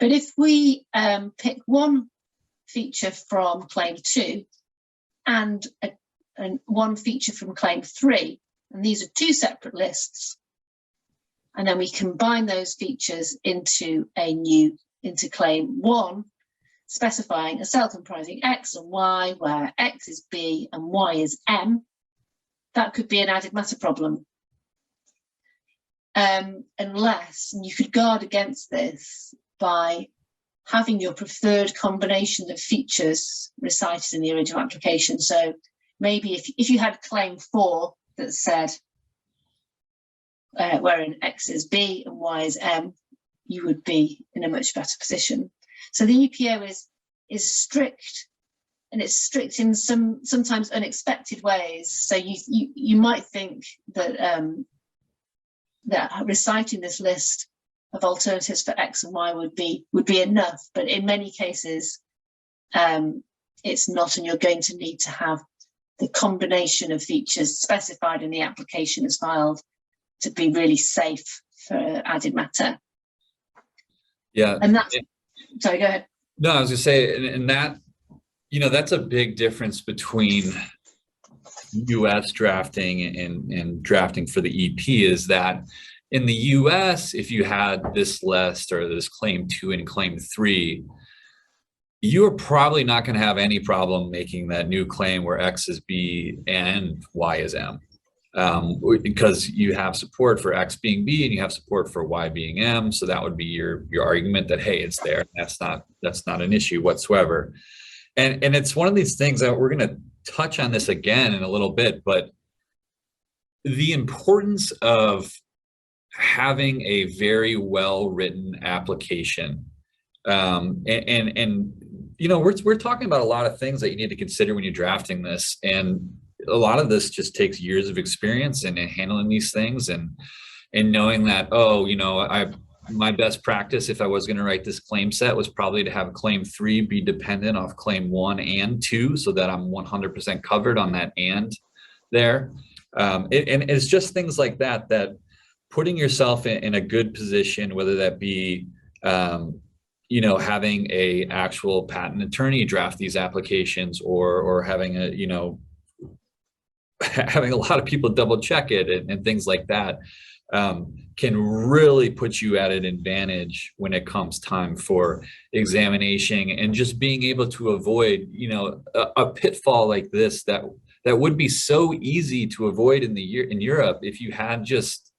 But if we pick one feature from claim 2 and one feature from claim 3, and these are 2 separate lists, and then we combine those features into claim 1, specifying a cell comprising X and Y where X is B and Y is M, that could be an added matter problem. Unless, and you could guard against this by having your preferred combination of features recited in the original application. So maybe if you had claim 4 that said wherein X is B and Y is M, you would be in a much better position. So the EPO is strict, and it's strict in sometimes unexpected ways. So you might think that that reciting this list of alternatives for X and Y would be enough, but in many cases it's not, and you're going to need to have the combination of features specified in the application as filed to be really safe for added matter. Yeah. And that's, sorry, go ahead. No, I was gonna say, and that, that's a big difference between US drafting and drafting for the EP, is that in the US, if you had this list or this claim 2 and claim 3, you're probably not going to have any problem making that new claim where X is B and Y is M, because you have support for X being B and you have support for Y being M. So that would be your argument that, hey, it's there. That's not an issue whatsoever. And it's one of these things that we're going to touch on this again in a little bit, but the importance of having a very well written application, we're talking about a lot of things that you need to consider when you're drafting this, and a lot of this just takes years of experience in handling these things, and knowing that, my best practice, if I was going to write this claim set, was probably to have claim 3 be dependent off claim 1 and 2, so that I'm 100% covered on that and there. And it's just things like that putting yourself in a good position, whether that be having a actual patent attorney draft these applications, or having having a lot of people double check it and things like that. can really put you at an advantage when it comes time for examination, and just being able to avoid, a pitfall like this that would be so easy to avoid in Europe if you had just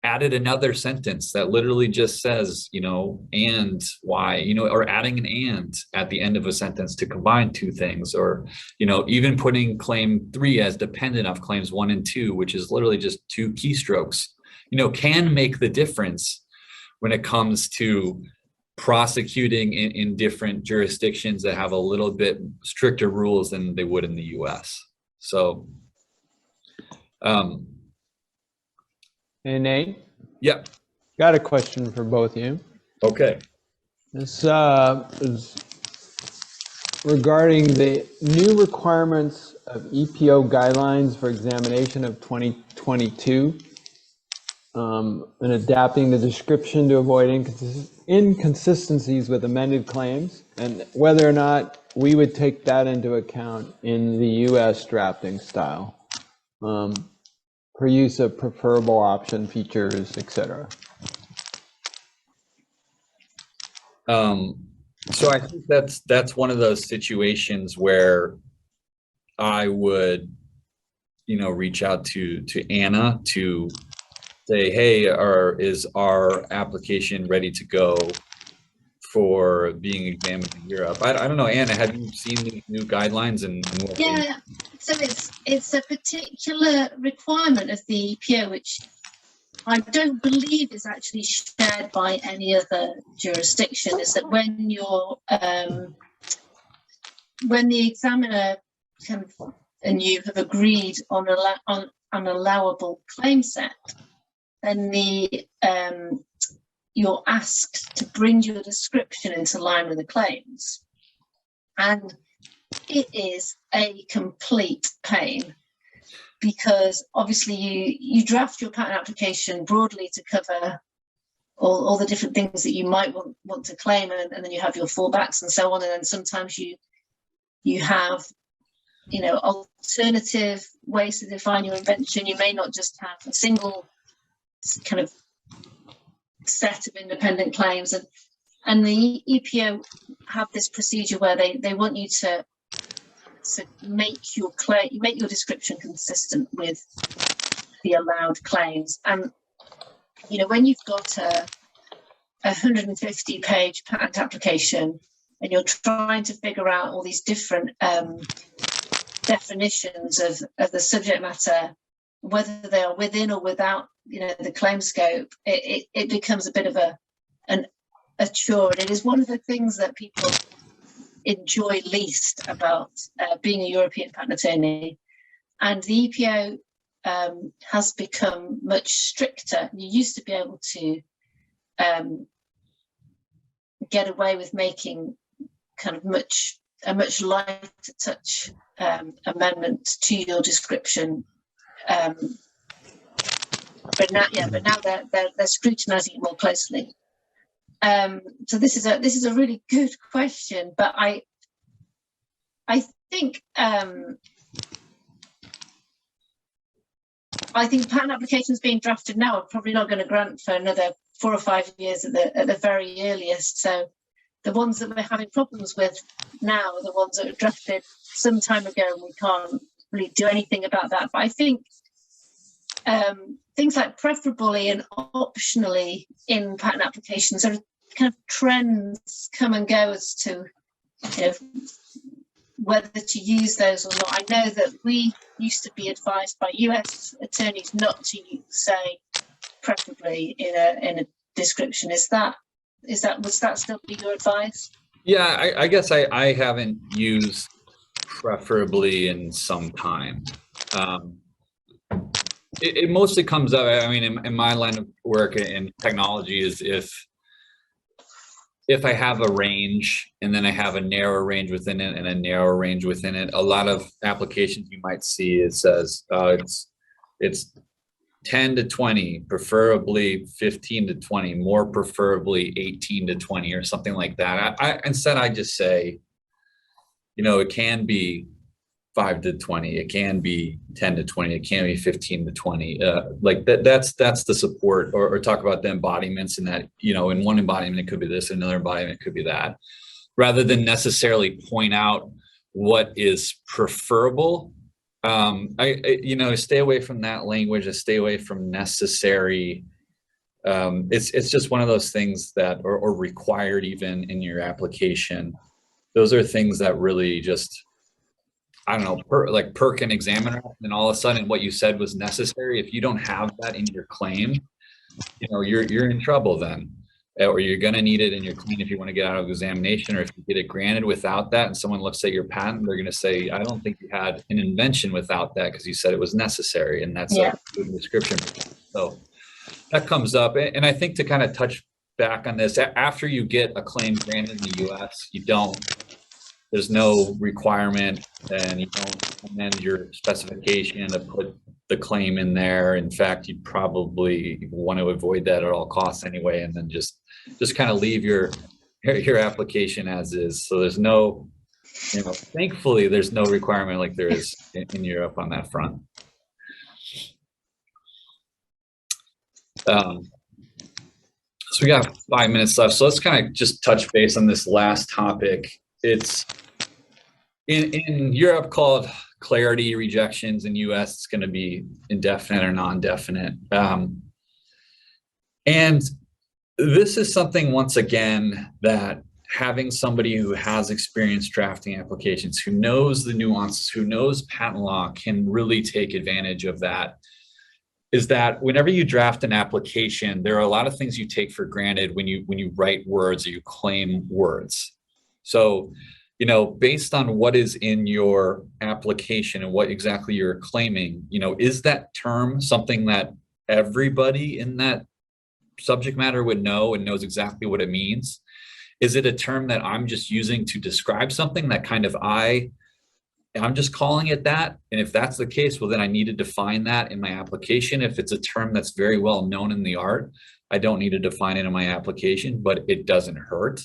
added another sentence that literally just says, and why, or adding an and at the end of a sentence to combine two things, or, even putting claim 3 as dependent of claims 1 and 2, which is literally just 2 keystrokes, can make the difference when it comes to prosecuting in different jurisdictions that have a little bit stricter rules than they would in the US. So, Hey, Nate, yeah. got a question for both of you. Okay. This is regarding the new requirements of EPO guidelines for examination of 2022, and adapting the description to avoid inconsistencies with amended claims, and whether or not we would take that into account in the US drafting style, for use of preferable option features, etc. So I think that's one of those situations where I would, reach out to Anna to say, hey, is our application ready to go for being examined in Europe? I don't know, Anna, have you seen these new guidelines and what Yeah, so it's a particular requirement of the EPO, which I don't believe is actually shared by any other jurisdiction, is that when you're when the examiner and you have agreed on an allowable claim set, then you're asked to bring your description into line with the claims. And it is a complete pain, because obviously you draft your patent application broadly to cover all the different things that you might want to claim, and then you have your fallbacks and so on. And then sometimes you have, alternative ways to define your invention. You may not just have a single kind of set of independent claims, and the EPO have this procedure where they want you to make your description consistent with the allowed claims. And when you've got a 150-page patent application and you're trying to figure out all these different definitions of the subject matter, whether they are within or without the claim scope, it becomes a bit of a chore. And it is one of the things that people enjoy least about being a European patent attorney. And the EPO has become much stricter. You used to be able to get away with making kind of a much lighter touch amendment to your description, but now they're scrutinizing it more closely. So this is a really good question, but I think patent applications being drafted now are probably not going to grant for another 4 or 5 years at the very earliest. So the ones that we're having problems with now are the ones that were drafted some time ago, and we can't really do anything about that. But I think things like preferably and optionally in patent applications are kind of trends come and go as to whether to use those or not. I know that we used to be advised by US attorneys not to say preferably in a description. Would that still be your advice? Yeah, I guess I haven't used preferably in some time. It mostly comes up, in my line of work in technology, is if I have a range and then I have a narrow range within it and a narrow range within it. A lot of applications you might see, it says it's 10 to 20, preferably 15 to 20, more preferably 18 to 20 or something like that. Instead I just say, it can be 5 to 20. It can be 10 to 20. It can be 15 to 20. Like that's the support, or talk about the embodiments, and that, you know, in one embodiment it could be this, in another embodiment it could be that, rather than necessarily point out what is preferable. You know, stay away from that language. I stay away from necessary. It's just one of those things that, or required even in your application. Those are things that really just, I don't know, like perk an examiner, and all of a sudden what you said was necessary. If you don't have that in your claim, you know, you're in trouble then, or you're going to need it in your claim if you want to get out of examination, or if you get it granted without that and someone looks at your patent, they're going to say, I don't think you had an invention without that because you said it was necessary, and that's a good description. So that comes up. And I think to kind of touch back on this, after you get a claim granted in the US, there's no requirement, and you don't amend your specification to put the claim in there. In fact, you'd probably want to avoid that at all costs anyway, and then just kind of leave your application as is. So there's no, you know, thankfully there's no requirement like there is in Europe on that front. So we got 5 minutes left. So let's kind of just touch base on this last topic. It's in Europe called clarity rejections. In US, it's going to be indefinite or non-definite. And this is something, once again, that having somebody who has experience drafting applications, who knows the nuances, who knows patent law, can really take advantage of that. Is that whenever you draft an application, there are a lot of things you take for granted when you write words or you claim words. So, you know, based on what is in your application and what exactly you're claiming, you know, is that term something that everybody in that subject matter would know and knows exactly what it means? Is it a term that I'm just using to describe something that kind of I'm just calling it that? And if that's the case, well, then I need to define that in my application. If it's a term that's very well known in the art, I don't need to define it in my application, but it doesn't hurt.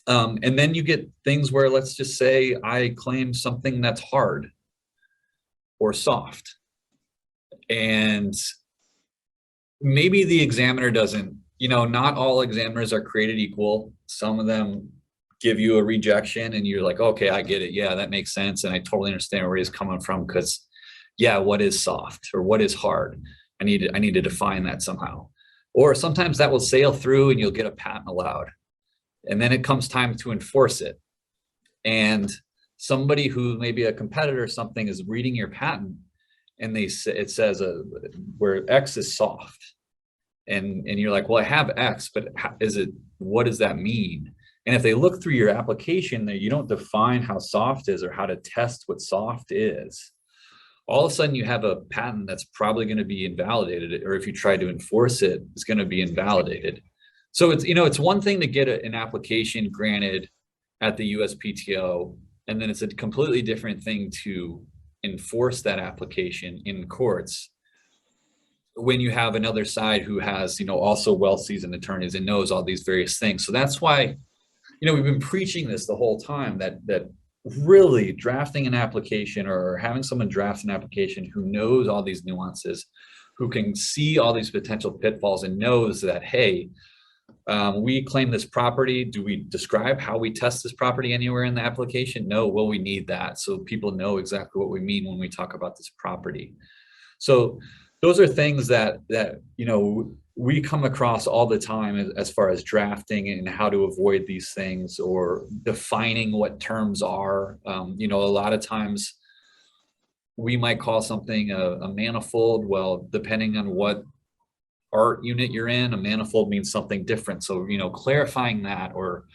And then you get things where, let's just say I claim something that's hard or soft, and maybe the examiner doesn't, you know, not all examiners are created equal. Some of them give you a rejection and you're like, okay, I get it. Yeah, that makes sense. And I totally understand where he's coming from, because yeah, what is soft or what is hard? I need to define that somehow. Or sometimes that will sail through and you'll get a patent allowed. And then it comes time to enforce it. And somebody who may be a competitor or something is reading your patent, and it says where X is soft. And you're like, well, I have X, but what does that mean? And if they look through your application, you don't define how soft is or how to test what soft is, all of a sudden you have a patent that's probably going to be invalidated, or if you try to enforce it, it's going to be invalidated. So it's, you know, it's one thing to get an application granted at the USPTO, and then it's a completely different thing to enforce that application in courts when you have another side who has, you know, also well-seasoned attorneys and knows all these various things. So that's why, you know, we've been preaching this the whole time, that really drafting an application, or having someone draft an application who knows all these nuances, who can see all these potential pitfalls and knows that, hey, we claim this property. Do we describe how we test this property anywhere in the application? No. Well, we need that so people know exactly what we mean when we talk about this property. So those are things that you know, we come across all the time as far as drafting and how to avoid these things, or defining what terms are. You know, a lot of times we might call something a manifold. Well, depending on what art unit you're in, a manifold means something different. So, you know, clarifying that, or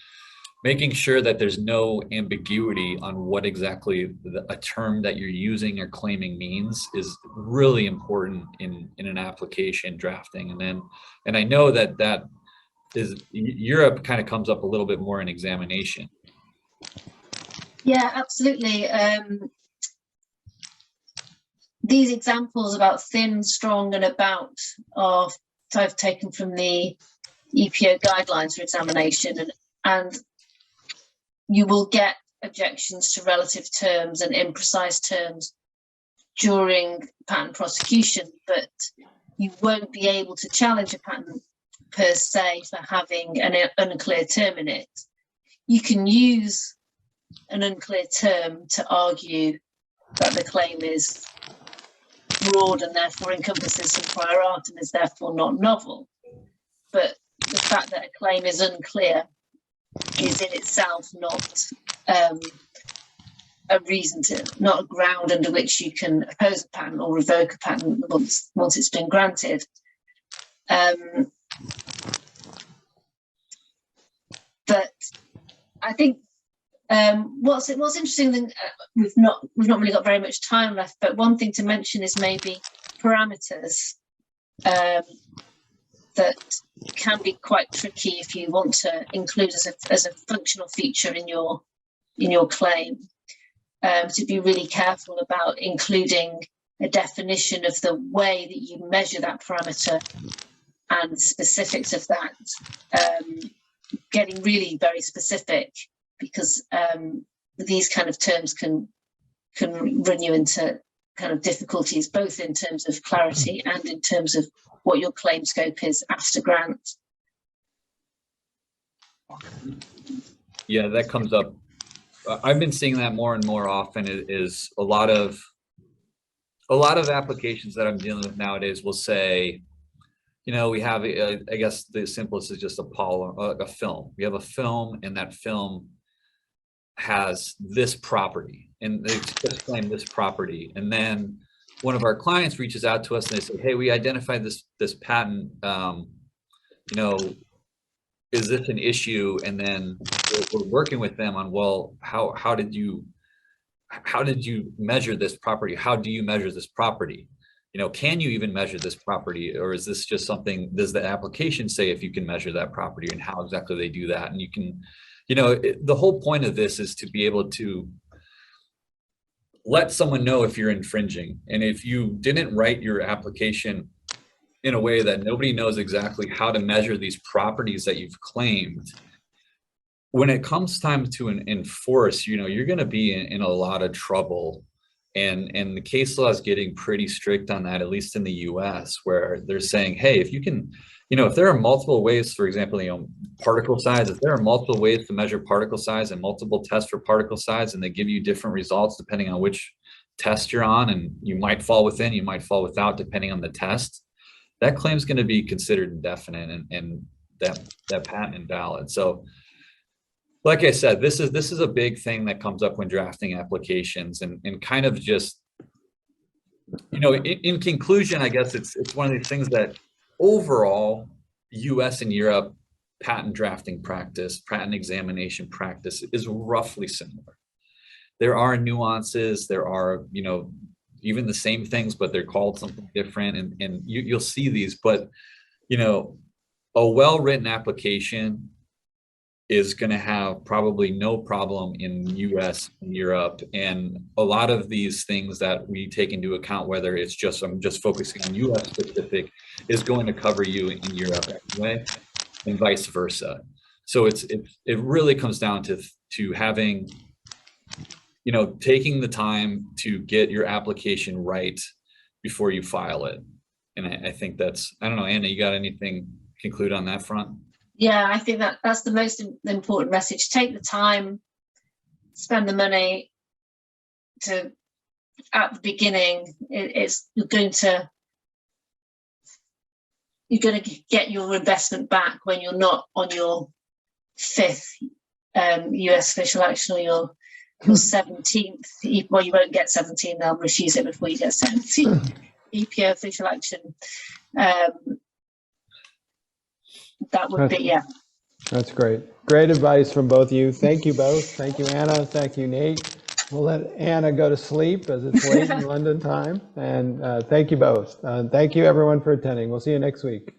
making sure that there's no ambiguity on what exactly a term that you're using or claiming means is really important in an application drafting. And I know that is, Europe kind of comes up a little bit more in examination. Yeah, absolutely. These examples about thin, strong, and about are I've taken from the EPO guidelines for examination, and you will get objections to relative terms and imprecise terms during patent prosecution, but you won't be able to challenge a patent per se for having an unclear term in it. You can use an unclear term to argue that the claim is broad and therefore encompasses some prior art and is therefore not novel. But the fact that a claim is unclear is in itself not a reason to, not a ground under which you can oppose a patent or revoke a patent once it's been granted. But I think what's interesting, then we've not really got very much time left, but one thing to mention is maybe parameters that can be quite tricky if you want to include as a functional feature in your claim. To be really careful about including a definition of the way that you measure that parameter and the specifics of that, getting really very specific, because these kind of terms can run you into kind of difficulties, both in terms of clarity and in terms of what your claim scope is after grant. Yeah, that comes up. I've been seeing that more and more often. It is a lot of applications that I'm dealing with nowadays will say, you know, we have, I guess the simplest is just a film. We have a film, and that film has this property, and they just claim this property. And then one of our clients reaches out to us and they say, hey, we identified this patent, you know, is this an issue? And then we're working with them on, well, how did you measure this property? How do you measure this property? You know, can you even measure this property, or is this just something, does the application say if you can measure that property, and how exactly they do that? And you can, you know, the whole point of this is to be able to let someone know if you're infringing. And if you didn't write your application in a way that nobody knows exactly how to measure these properties that you've claimed, when it comes time to enforce, you know, you're going to be in a lot of trouble. And the case law is getting pretty strict on that, at least in the US, where they're saying, hey, if you can, you know, if there are multiple ways, for example, you know, particle size, if there are multiple ways to measure particle size and multiple tests for particle size, and they give you different results depending on which test you're on, and you might fall within, you might fall without, depending on the test, that claim is going to be considered indefinite and that patent invalid. So like I said, this is a big thing that comes up when drafting applications, and kind of just, you know, in conclusion, I guess it's one of these things that overall US and Europe patent drafting practice, patent examination practice is roughly similar. There are nuances, there are, you know, even the same things, but they're called something different, and you'll see these. But, you know, a well-written application is going to have probably no problem in US and Europe. And a lot of these things that we take into account, whether it's just, I'm just focusing on US specific, is going to cover you in Europe anyway, and vice versa. So it really comes down to having, you know, taking the time to get your application right before you file it. And I think that's, I don't know, Anna, you got anything to conclude on that front? Yeah, I think that's the most important message. Take the time, spend the money to, at the beginning, you're going to get your investment back when you're not on your 5th US official action or your 17th. Well, you won't get 17, they'll refuse it before you get 17 EPO official action. That would be, yeah. That's great. Great advice from both of you. Thank you both. Thank you, Anna. Thank you, Nate. We'll let Anna go to sleep as it's late in London time. And thank you both. Thank you, everyone, for attending. We'll see you next week.